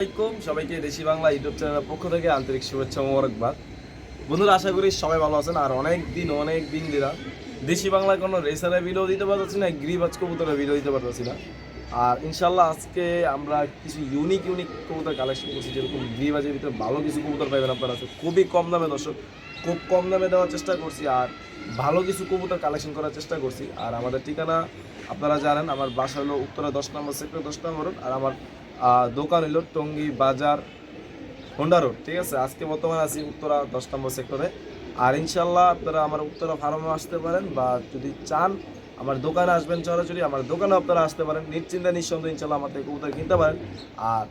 সবাইকে দেশি বাংলা ইউটিউব চ্যানেলের পক্ষ থেকে আন্তরিক শুভেচ্ছা মোবারকবাদ। বন্ধুরা, আশা করি সবাই ভালো আছেন। আর অনেক দিন দিরা দেশি বাংলায় কোনো রেসারের ভিডিও দিতে পারতেছি না, গিরিবাজ কবুতরের ভিডিও দিতে পারতেছি না। আর ইনশাল্লাহ আজকে আমরা কিছু ইউনিক কবুতর কালেকশন করছি, যেরকম গিরিবাজের ভিতরে ভালো কিছু কবুতর পাইবেন আপনারা। খুবই কম দামে, দর্শক খুব কম দামে দেওয়ার চেষ্টা করছি আর ভালো কিছু কবুতর কালেকশন করার চেষ্টা করছি। আর আমাদের ঠিকানা আপনারা জানেন, আমার বাসা হলো উত্তরা 10 নম্বর সেক্টর 10 নম্বর রোড, আর আমার দোকান হলো টঙ্গী বাজার হোন্ডা রোড। ঠিক আছে, আজকে বর্তমানে আছি উত্তরা 10 নম্বর সেক্টরে। আর ইনশাল্লাহ আপনারা আমার উত্তরা ফার্মে আসতে পারেন, বা যদি চান আমার দোকানে আসবেন, সরাসরি আমার দোকানে আপনারা আসতে পারেন। নিশ্চিন্তে নিঃসন্দেহে ইনশাল্লাহ আমার থেকে কবুতর কিনতে পারেন। আর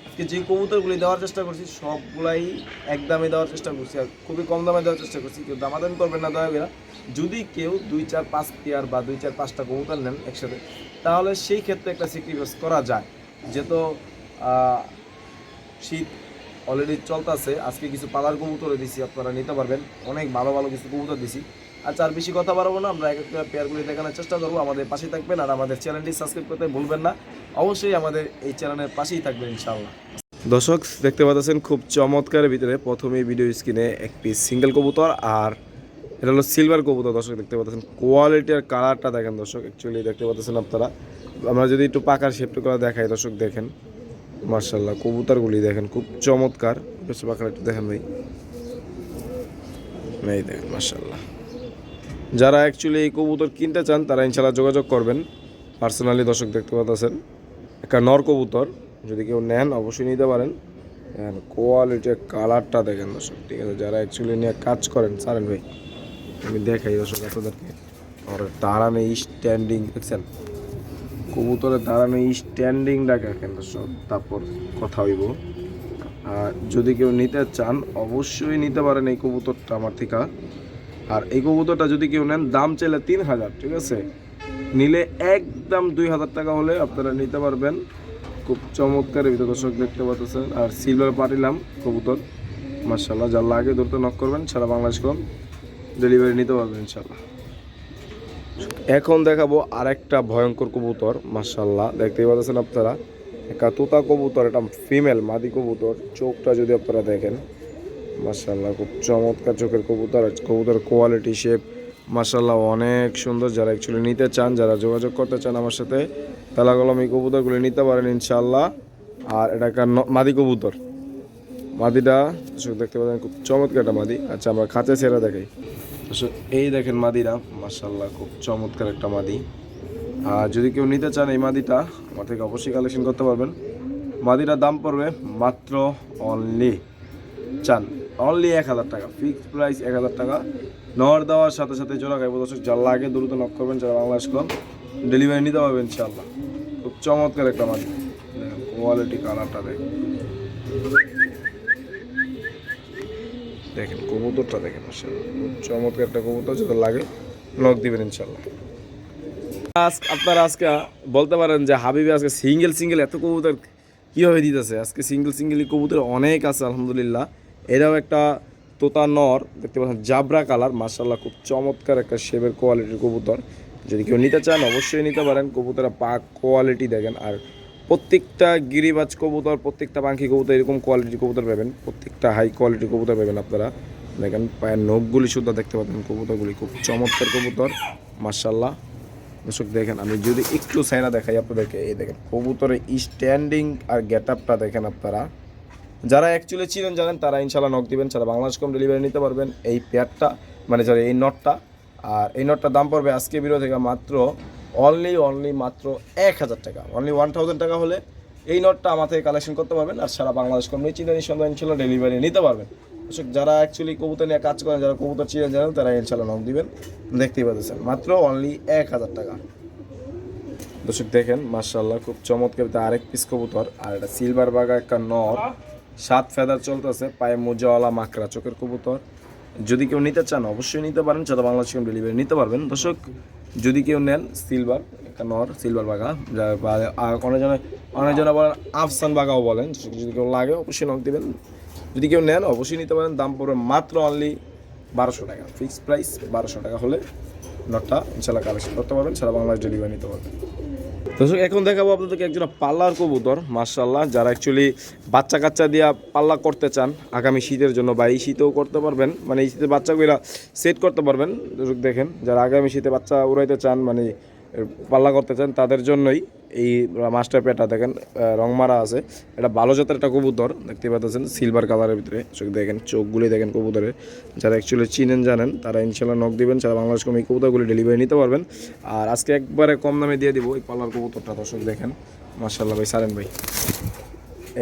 আজকে যে কবুতরগুলি দেওয়ার চেষ্টা করছি সবগুলাই একদমই দেওয়ার চেষ্টা করছি, আর খুবই কম দামে দেওয়ার চেষ্টা করছি। কেউ দামাদামি করবেন না দয়া করে। যদি কেউ 2-4-5 পেয়ার বা 2-4-5টা কবুতর নেন একসাথে, তাহলে সেই ক্ষেত্রে একটা স্যাক্রিফাইস করা যায়। যেহেতু শীত অলরেডি চলতেছে, আজকে কিছু পালার কবুতরে দিছি, আপনারা নিতে পারবেন। অনেক ভালো ভালো কিছু কবুতর দিছি। আচ্ছা, আর বেশি কথা বাড়াবো না, আমরা এক একটা পেয়ারগুলি দেখানোর চেষ্টা করবো। আমাদের পাশেই থাকবেন আর আমাদের চ্যানেলটি সাবস্ক্রাইব করতে ভুলবেন না। অবশ্যই আমাদের এই চ্যানেলের পাশেই থাকবেন ইনশাআল্লাহ। দর্শক দেখতে পাচ্ছেন খুব চমৎকারের ভিতরে প্রথমেই ভিডিও স্ক্রিনে এক পিস সিঙ্গেল কবুতর, আর এটা হলো সিলভার কবুতর। দর্শক দেখতে পাচ্ছেন কোয়ালিটি আর কালারটা দেখেন দর্শক, অ্যাকচুয়ালি দেখতে পাচ্ছেন আপনারা। আমরা যদি একটু পাকার শেপটা করে দেখাই দর্শক, দেখেন মার্শাল্লাহ কবুতরগুলি দেখেন খুব চমৎকার। পাখাটা একটু দেখেন ভাই, এই দেখেন মার্শাল্লাহ। যারা অ্যাকচুয়ালি এই কবুতর কিনতে চান তারা ইনশাল্লাহ যোগাযোগ করবেন পার্সোনালি। দর্শক দেখতে পাচ্ছেন একটা নর কবুতর, যদি কেউ নেন অবশ্যই নিতে পারেন। কোয়ালিটির কালারটা দেখেন দর্শক, ঠিক আছে। যারা অ্যাকচুয়ালি নিয়ে কাজ করেন সারেন ভাই, আমি দেখাই দর্শক আপনাদেরকে। আর দাঁড়ানো স্ট্যান্ডিং দেখছেন, কবুতরের দাঁড়ানো স্ট্যান্ডিংটা দেখেন দর্শক। তারপর কথা হইব। আর যদি কেউ নিতে চান অবশ্যই নিতে পারেন এই কবুতরটা আমার থেকে। আর এই কবুতরটা যদি কেউ নেন, দাম চাইলে 3000, ঠিক আছে। নিলে একদম 2000 টাকা হলে আপনারা নিতে পারবেন। খুব চমৎকার ভিতরে দর্শক দেখতে পাচ্ছেন। আর সিলভার পাঠিলাম কবুতর মার্শাল্লাহ, যার লাগে দ্রুত নক করবেন, সারা বাংলাদেশ কম ডেলিভারি নিতে পারবেন ইনশাল্লাহ। এখন দেখাবো আরেকটা ভয়ঙ্কর কবুতর মার্শাল্লাহ, দেখতেই পাচ্ছেন আপনারা। একটা তোতা কবুতর, এটা ফিমেল মাদি কবুতর। চোখটা যদি আপনারা দেখেন মার্শাল্লাহ, খুব চমৎকার চোখের কবুতর। কবুতর কোয়ালিটি শেপ মার্শাল্লাহ অনেক সুন্দর। যারা অ্যাকচুয়ালি নিতে চান, যারা যোগাযোগ করতে চান আমার সাথে, তালা কলম এই কবুতরগুলি নিতে পারেন ইনশাল্লাহ। আর এটা একটা মাদি কবুতর, মাদিটা দেখতে পাচ্ছেন খুব চমৎকার একটা মাদি। আচ্ছা, আমরা খাঁচা ছেড়া দেখাই। এই দেখেন মাদিরা মার্শাল্লাহ, খুব চমৎকার একটা মাদি। আর যদি কেউ নিতে চান এই মাদিটা আমার থেকে অবশ্যই কালেকশন করতে পারবেন। মাদিটার দাম পড়বে মাত্র অনলি 1000 টাকা, ফিক্সড প্রাইস 1000 টাকা। নর দেওয়ার সাথে সাথে জোড়া খাইব দর্শক, যার লাগে দ্রুত নক করবেন, যারা বাংলাদেশ কম ডেলিভারি নিতে পারবেন ইনশাআল্লাহ। খুব চমৎকার একটা মাদি, দেখেন কোয়ালিটি কালারটা দেখেন কবুতরটা দেখেন মাশাআল্লাহ, খুব চমৎকার একটা কবুতর। যদি লাগে নক দিবেন ইনশাআল্লাহ। আপনারা আজকে বলতে পারেন যে হাবিবে আজকে সিঙ্গেল এত কবুতর কীভাবে দিতেছে। আজকে সিঙ্গেল কবুতর অনেক আছে আলহামদুলিল্লাহ। এরাও একটা তোতা নর দেখতে পাচ্ছেন, জাবরা কালার মার্শাল্লাহ, খুব চমৎকার একটা শেপের কোয়ালিটির কবুতর। যদি কেউ নিতে চান অবশ্যই নিতে পারেন। কবুতরের পাক কোয়ালিটি দেখেন। আর প্রত্যেকটা গিরিবাজ কবুতর, প্রত্যেকটা পাখি কবুতর এরকম কোয়ালিটির কবুতর পাবেন, প্রত্যেকটা হাই কোয়ালিটির কবুতর পাবেন আপনারা। দেখেন পায়ের নখগুলি শুদ্ধ দেখতে পাচ্ছেন, কবুতরগুলি খুব চমৎকার কবুতর মার্শাল্লাহ। দর্শক দেখেন, আমি যদি একটু সাইনা দেখাই আপনাদেরকে, এই দেখেন কবুতরের স্ট্যান্ডিং আর গেট আপটা দেখেন আপনারা। যারা অ্যাকচুয়ালি চিনেন জানেন তারা ইনশাল্লাহ নক দিবেন, সারা বাংলাদেশ কম ডেলিভারি নিতে পারবেন এই পেয়ারটা, মানে সরি এই নটটা। আর এই নটটার দাম পড়বে আজকে ভিডিও থেকে মাত্র অনলি মাত্র 1000 টাকা, অনলি 1000 টাকা হলে এই নটটা আমার থেকে কালেকশন করতে পারবেন। আর সারা বাংলাদেশ কম নিশ্চিন্তে ইনশাল্লাহ ডেলিভারি নিতে পারবেন। দর্শক যারা অ্যাকচুয়ালি কবুতর নিয়ে কাজ করেন, যারা কবুতর চিনেন জানেন তারা ইনশাল্লাহ নক দিবেন। দেখতেই পাচ্ছেন মাত্র অনলি 1000 টাকা। দর্শক দেখেন মার্শাল্লাহ, খুব চমৎকার আরেক পিস কবুতর। আর এটা সিলভার বাগা একটা নর, 7 ফেদার চলতেছে, পায়ে মোজাওয়ালা মাকড়া চোখের কবুতর। যদি কেউ নিতে চান অবশ্যই নিতে পারেন, সারা বাংলাদেশ ডেলিভারি নিতে পারবেন। দর্শক যদি কেউ নেন, সিলভার একটা নর, সিলভার বাগা, অনেকজনে বলেন আফসান বাগাও বলেন। যদি কেউ লাগে অবশ্যই নক দেবেন। যদি কেউ নেন অবশ্যই নিতে পারেন। দাম পড়বে মাত্র অনলি 1200 টাকা, ফিক্সড প্রাইস 1200 টাকা হলে নটটা ইনশাল্লাহ কালেকশন করতে পারবেন, সারা বাংলাদেশ ডেলিভারি নিতে পারবেন। দর্শক এখন দেখাবো আপনাদেরকে একজন পাল্লার কবুতর মাশাআল্লাহ, যারা অ্যাকচুয়ালি বাচ্চা কাচ্চা দিয়ে পাল্লা করতে চান আগামী শীতের জন্য, বা এই শীতেও করতে পারবেন, মানে এই শীতে বাচ্চাগুলা সেট করতে পারবেন। দর্শক দেখেন, যারা আগামী শীতে বাচ্চা উড়াইতে চান, মানে পাল্লা করতে চান, তাদের জন্যই এই মাস্টার পেটা দেখেন রং মারা আছে। এটা ভালো জাতের একটা কবুতর দেখতে পাচ্ছেন, সিলভার কালারের ভিতরে। দেখেন চোখগুলি দেখেন কবুতরের, যারা অ্যাকচুয়ালি চিনেন জানেন তারা ইনশাল্লাহ নক দিবেন, সারা বাংলাদেশ কম এই কবুতরগুলি ডেলিভারি নিতে পারবেন। আর আজকে একবারে কম দামে দিয়ে দিব এই পাল্লার কবুতরটা। দর্শক দেখেন মাশাআল্লাহ ভাই, সারেন ভাই,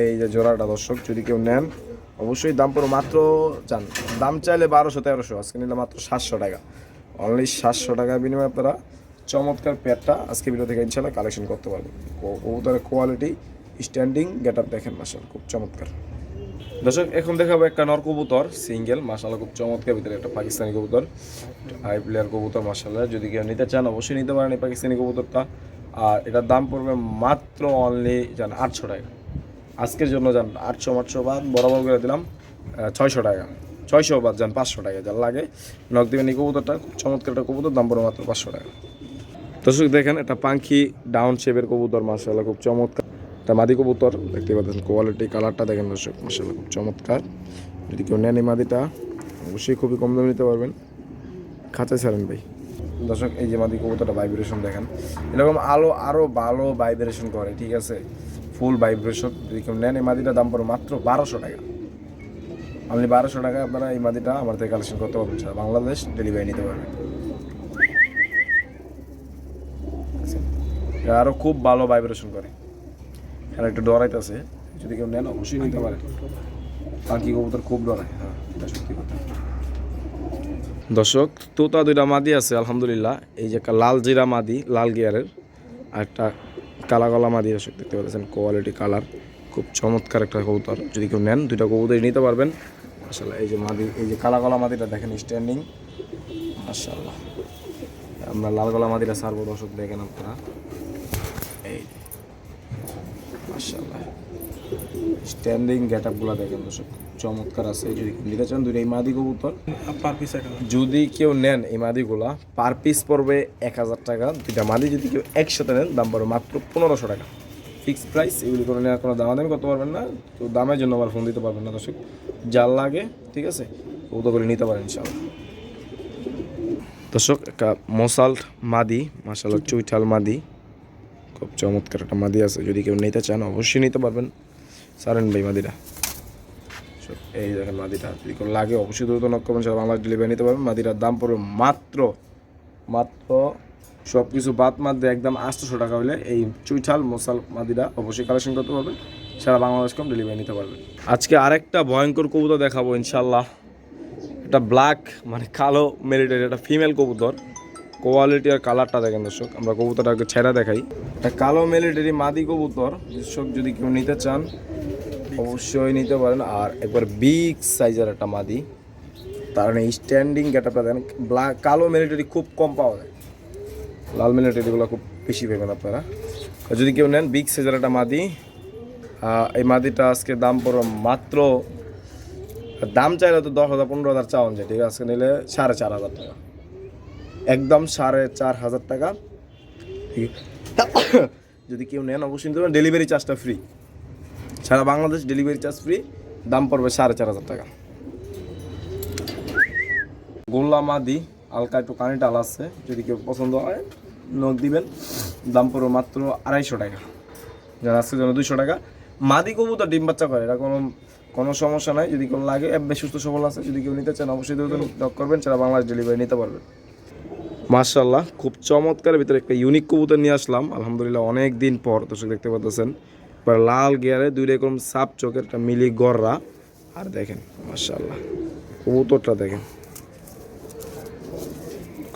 এই যে জোড়াটা দর্শক যদি কেউ নেন অবশ্যই দাম পড়ো মাত্র চান, দাম চাইলে 1200-1300, আজকে নিলে মাত্র 700 টাকা, অনলি 700 টাকার বিনিময়ে আপনারা চমৎকার পেয়ারটা আজকে ভিডিও থেকে ইনশাল্লাহ কালেকশন করতে পারবেন। কবুতরের কোয়ালিটি, স্ট্যান্ডিং, গেট আপ দেখেন মাশাআল্লাহ খুব চমৎকার। দর্শক এখন দেখাবো একটা নর কবুতর সিঙ্গেল, মাশাআল্লাহ খুব চমৎকার, ভিতরে একটা পাকিস্তানি কবুতর, হাই প্লেয়ার কবুতর মাশাআল্লাহ। যদি কেউ নিতে চান অবশ্যই নিতে পারেন এই পাকিস্তানি কবুতরটা। আর এটার দাম পড়বে মাত্র অনলি জান 800 টাকা, আজকের জন্য যান 800 বাদ বরাবর করে দিলাম 600 টাকা, 600 বাদ যান 500 টাকা, যার লাগে নক দেবেন। এই কবুতরটা খুব চমৎকার একটা কবুতর, দাম পড়বে মাত্র 500 টাকা। দর্শক দেখেন একটা পাখি ডাউন শেপের কবুতর মাশাআল্লাহ খুব চমৎকার, একটা মাদি কবুতর দেখতে পাচ্ছেন, কোয়ালিটি কালারটা দেখেন দর্শক মাশাআল্লাহ খুব চমৎকার। যদি কেউ নেন এই মাদিটা অবশ্যই খুবই কম দামে নিতে পারবেন, খাঁচায় ছাড়েন ভাই। দর্শক এই যে মাদি কবুতরটা ভাইব্রেশন দেখেন, এরকম আরও ভালো ভাইব্রেশন করে, ঠিক আছে, ফুল ভাইব্রেশন। যদি কেউ নেন এই মাদিটার দাম পড়ে মাত্র 1200 টাকা, আপনি 1200 টাকা আপনারা এই মাদিটা আমার থেকে কালেকশন করতে পারবেন, সারা বাংলাদেশ ডেলিভারি নিতে পারবেন। আরও খুব ভালো ভাইব্রেশন করে, আর একটু ডরাইতেছে, যদি কেউ নেন অবশ্যই নিতে পারেন। পাখি কবুতর খুব ডরায়, হ্যাঁ এটা সত্যি কথা। দর্শক তোতা দুইটা মাদি আছে আলহামদুলিল্লাহ, এই যে লাল জিরা মাদি লাল গিয়ারের, আর একটা কালা গলা মাদি দর্শক দেখতে পাচ্ছেন, কোয়ালিটি কালার খুব চমৎকার একটা কবুতর। যদি কেউ নেন দুইটা কবুতরই নিতে পারবেন মাশাআল্লাহ। এই যে মাদি, এই যে কালা গলা মাদিটা দেখেন স্ট্যান্ডিং মাশাআল্লাহ। আমরা লাল গলা মাদিটা ছাড়বো দর্শক দেখেন আপনারা, এই মাশাআল্লাহ স্ট্যান্ডিং গেট আপগুলো দেখেন দর্শক চমৎকার আছে। যদি নিতে চান দুইটা এই মাদি কবুতর পার পিস, যদি কেউ নেন এই মাদিগুলা পার পিস পড়বে 1000 টাকা, দুইটা মাদি যদি কেউ একসাথে নেন দাম পড়বে মাত্র 1500 টাকা, ফিক্সড প্রাইস। এগুলি করে নেওয়ার কোনো দামাদামি করতে পারবেন না, কেউ দামের জন্য আবার ফোন দিতে পারবেন না দর্শক, যার লাগে ঠিক আছে কবুতরগুলি নিতে পারেন ইনশাআল্লাহ। দর্শক একটা মশাল্ট মাদি মাশাআল্লাহ, চুইঠাল মাদি খুব চমৎকার একটা মাদি আছে, যদি কেউ নিতে চান অবশ্যই নিতে পারবেন, সারেন ভাই মাদিটা। এই দেখেন মাদিটা যদি কোনো লাগে অবশ্যই দ্রুত নক করবেন, সারা বাংলাদেশ ডেলিভারি নিতে পারবেন। মাদিটার দাম পড়বে মাত্র সব কিছু বাদ মাধ্যমে একদম 800 টাকা হলে এই চুইঠাল মশাল মাদিটা অবশ্যই কালেকশন করতে পারবেন, সারা বাংলাদেশ কম ডেলিভারি নিতে পারবেন। আজকে আরেকটা ভয়ঙ্কর কবুতর দেখাবো ইনশাল্লাহ, এটা ব্ল্যাক মানে কালো মেরিটের একটা ফিমেল কবুতর, কোয়ালিটি আর কালারটা দেখেন দর্শক। আমরা কবুতরটাকে ছেড়া দেখাই, একটা কালো মিলিটারি মাদি কবুতর দর্শক, যদি কেউ নিতে চান অবশ্যই নিতে পারেন। আর একবার বিগ সাইজের একটা মাদি, তার মানে স্ট্যান্ডিং গেটআপটা দেখেন। ব্ল্যাক কালো মিলিটারি খুব কম পাওয়া যায়, লাল মিলিটারিগুলো খুব বেশি পাবেন আপনারা। যদি কেউ নেন বিগ সাইজের একটা মাদি, এই মাদিটা আজকে দাম পড়ো মাত্র, দাম চাইলে তো 10,000-15,000 চাওয়ান যায়, ঠিক আছে, নিলে 4,500 টাকা, একদম 4,500 টাকা। যদি কেউ নেন অবশ্যই নিতে পারেন, ডেলিভারি চার্জটা ফ্রি, সারা বাংলাদেশ ডেলিভারি চার্জ ফ্রি, দাম পড়বে 4,500 টাকা। গোল্লা মাদি হালকা একটু কানিটা আছে, যদি কেউ পছন্দ হয় নক দিবেন, দাম পড়বে মাত্র 250 টাকা, যারা আজকের জন্য 200 টাকা। মাদি কবুতর ডিম বাচ্চা করে, এটা কোনো সমস্যা নাই, যদি কোনো লাগে বেশ সুস্থ সবল আছে, যদি কেউ নিতে চান অবশ্যই নক করবেন, সারা বাংলাদেশ ডেলিভারি নিতে পারবেন। মাশাআল্লাহ খুব চমৎকার ভিতরে একটা ইউনিক কবুতর নিয়ে আসলাম আলহামদুলিল্লাহ, অনেক দিন পর দর্শক দেখতে পাচ্ছেন, লাল গিয়ারে দুই রকম সাপ চোখের একটা মিলি গররা, আর দেখেন মাশাআল্লাহ কবুতরটা দেখেন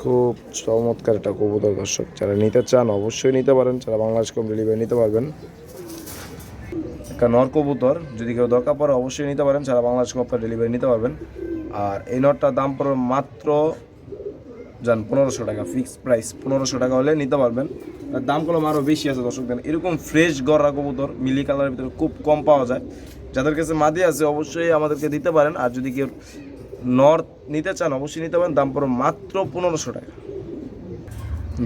খুব চমৎকার একটা কবুতর দর্শক, যারা নিতে চান অবশ্যই নিতে পারেন, যারা বাংলাদেশ কম ডেলিভারি নিতে পারবেন। একটা নর কবুতর যদি কেউ দরকার পড়ে অবশ্যই নিতে পারেন, যারা বাংলাদেশ কম ডেলিভারি নিতে পারবেন। আর এই নরটার দাম পড়বে মাত্র যান 1500 টাকা, ফিক্সড প্রাইস 1500 টাকা হলে নিতে পারবেন। আর দামগুলো আরও বেশি আছে দর্শক, দেন এরকম ফ্রেশ গররা কবুতর মিলি কালারের ভিতরে খুব কম পাওয়া যায়, যাদের কাছে মাদি আছে অবশ্যই আমাদেরকে দিতে পারেন। আর যদি কেউ নর নিতে চান অবশ্যই নিতে পারেন, দাম পড়বে মাত্র 1500 টাকা।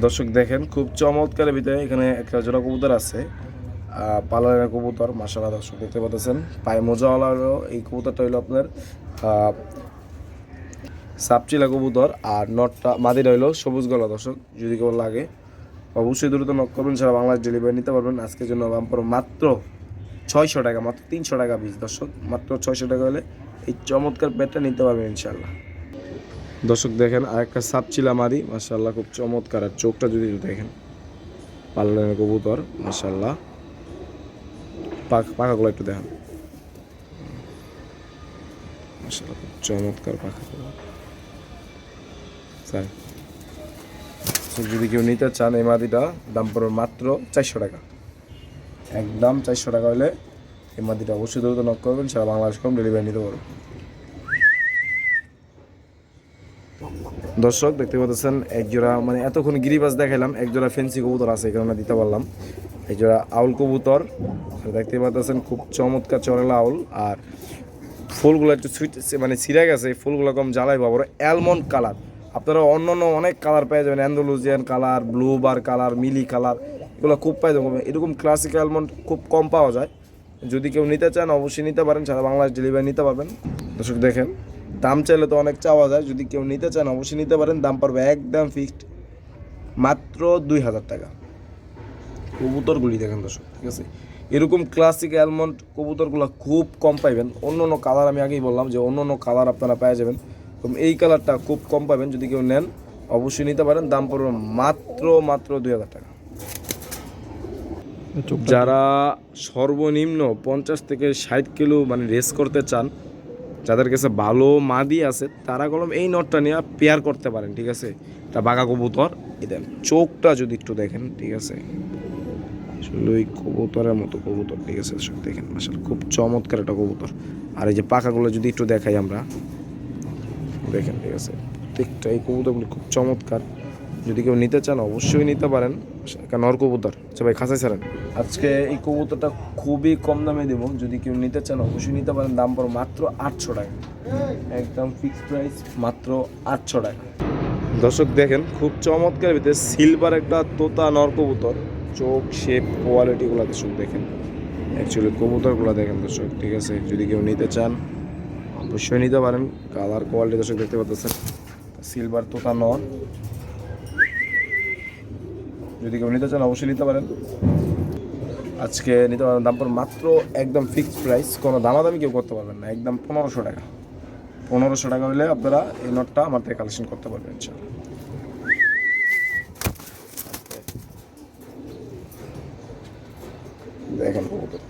দর্শক দেখেন খুব চমৎকারের ভিতরে এখানে একটা জোড়া কবুতর আছে, পালারের কবুতর মাশাআল্লাহ। দর্শক দেখতে পাচ্ছেন পায়ে মোজাওয়ালারও এই কবুতরটা হলো আপনার সাপচিলা কবুতর, আর নটটা মাদিটা হইলো সবুজ গলা। দর্শক যদি কেউ লাগে অবশ্যই দ্রুত নক করবেন, সারা বাংলাদেশ ডেলিভারি নিতে পারবেন। আজকের জন্য বাম্পার মাত্র 600 টাকা, মাত্র 300 টাকা পিস। দর্শক মাত্র 600 টাকা হলে এই চমৎকার পেটটা নিতে পারবেন ইনশাল্লাহ। দর্শক দেখেন আরেকটা সাপচিলা মাদি মাশাআল্লাহ, খুব চমৎকার। আর চোখটা যদি দেখেন পালনের কবুতর মাশাআল্লাহ, পাখাগুলো একটু দেখেন মাশাআল্লাহ, খুব চমৎকার পাখাগুলো। স্যার যদি কেউ নিতে চান এই মাদিটা দাম পড়বে মাত্র 400 টাকা, একদম 400 টাকা হলে এই মাদিটা অবশ্যই দ্রুত নক করবেন, সারা বাংলাদেশ কম ডেলিভারি নিতে পারবেন। দর্শক দেখতে পাচ্ছেন একজোড়া, মানে এতক্ষণ গিরিবাজ দেখাইলাম, একজোড়া ফেন্সি কবুতর আছে এই কারণে দিতে পারলাম। একজোড়া আউল কবুতর দেখতে পাচ্ছেন, খুব চমৎকার চড়ালা আউল। আর ফুলগুলো একটু সুইট, মানে ছিঁড়ে গেছে, ফুলগুলো কম জ্বালাই বাবর অ্যালমন্ড কালার। আপনারা অন্য অন্য অনেক কালার পেয়ে যাবেন, Andalusian colour, blue bar colour, mealy colour, এগুলো খুব পাই যাবেন। এরকম ক্লাসিক অ্যালমন্ড খুব কম পাওয়া যায়। যদি কেউ নিতে চান অবশ্যই নিতে পারেন, সারা বাংলাদেশ ডেলিভারি নিতে পারবেন। দর্শক দেখেন দাম চাইলে তো অনেক চাওয়া যায়, যদি কেউ নিতে চান অবশ্যই নিতে পারেন। দাম পড়বে একদম ফিক্সড মাত্র 2000 টাকা। কবুতরগুলি দেখেন দর্শক, ঠিক আছে, এরকম ক্লাসিক অ্যালমন্ড কবুতরগুলো খুব কম পাইবেন। অন্য অন্য কালার আমি আগেই বললাম যে অন্য অন্য কালার আপনারা পেয়ে যাবেন, এবং এই কালারটা খুব কম পাবেন। যদি কেউ নেন অবশ্যই নিতে পারেন, দাম পড়বে মাত্র 2000 টাকা। যারা সর্বনিম্ন 50 থেকে 60 কিলো মানে রেস করতে চান, যাদের কাছে ভালো মাদি আছে, তারা কলম এই নটটা নিয়ে পেয়ার করতে পারেন, ঠিক আছে। এটা বাঘা কবুতর, এই দেন চোখটা যদি একটু দেখেন, ঠিক আছে, আসলে ওই কবুতরের মতো কবুতর, ঠিক আছে। সব দেখেন আসলে খুব চমৎকার একটা কবুতর। আর এই যে পাখাগুলো যদি একটু দেখাই আমরা, দেখেন, ঠিক আছে, প্রত্যেকটা এই কবুতরগুলো খুব চমৎকার। যদি কেউ নিতে চান অবশ্যই নিতে পারেন। নর কবুতর, আচ্ছা ভাই খাঁচাই ছাড়েন। আজকে এই কবুতরটা খুবই কম দামে দেবো, যদি কেউ নিতে চান অবশ্যই নিতে পারেন। দাম পড়ো মাত্র 800 টাকা, একদম ফিক্সড প্রাইস মাত্র 800 টাকা। দর্শক দেখেন খুব চমৎকার ভিতরে সিলভার একটা তোতা নর কবুতর, চোখ শেপ কোয়ালিটিগুলো দর্শক দেখেন, অ্যাকচুয়ালি কবুতরগুলো দেখেন দর্শক, ঠিক আছে। যদি কেউ নিতে চান অবশ্যই নিতে পারেন। কালার কোয়ালিটি দর্শক দেখতে পাচ্ছেন, সিলভার তোতা নর। যদি কেউ নিতে চান অবশ্যই নিতে পারেন, আজকে নিতে পারেন। দাম পর মাত্র একদম ফিক্সড প্রাইস, কোনো দামাদামি কেউ করতে পারবেন না, একদম 1500 টাকা। 1500 টাকা হলে আপনারা এই নটটা আমার থেকে কালেকশন করতে পারবেন ইনশাআল্লাহ। দেখেন কবুতর।